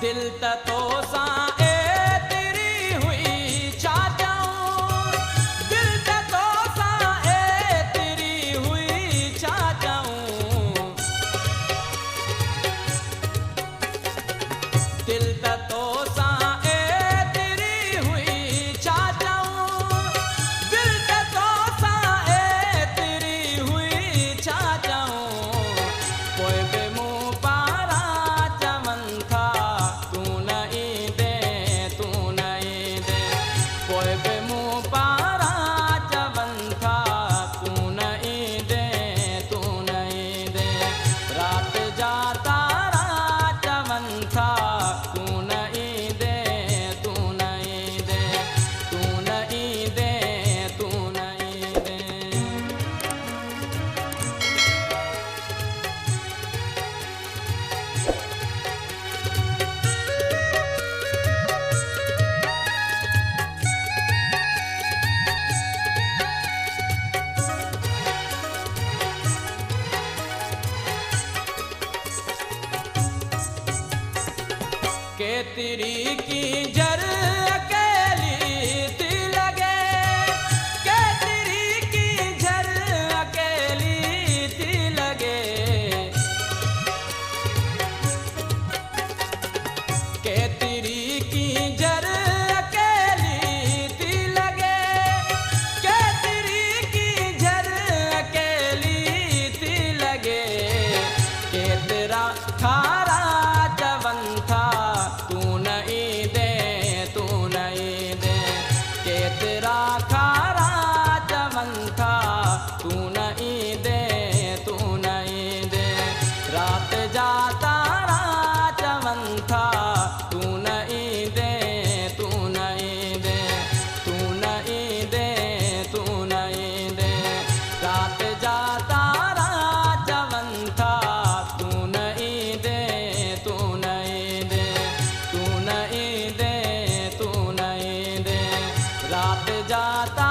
दिल तो सा ए तेरी हुई चा जाऊं, दिल तो सा ए तेरी हुई चा जाऊं, दिल तो सा ए तेरी हुई चा जाऊं, दिल तो सा ए तेरी हुई चा जाऊं, कोई बे मुँह पारा चमन था तू नहीं दे, तू नहीं दे, कोई बे मुँह पारा चमन था तू नहीं दे, तू नहीं दे, रात जाता चमन था तू नहीं दे, तू नहीं दे, तू नहीं दे, तू नहीं दे। के तेरी की जर अकेली थी लगे, के तेरी की जर अकेली थी लगे, के तेरी की जर अकेली थी लगे, के तेरी की जर अकेली थी लगे, के तेरा खारा जवन था तू नहीं दे, तू नहीं दे, के तेरा खारा जवन था तू नहीं दे, तू नहीं दे, रात जाता जवन था तू नहीं दे, तू नहीं दे, तू नहीं दे, तू नहीं दे, रात जाता जवन था तू नहीं दे, तू नहीं दे, तू नहीं दे, तू नहीं दे, रात जाता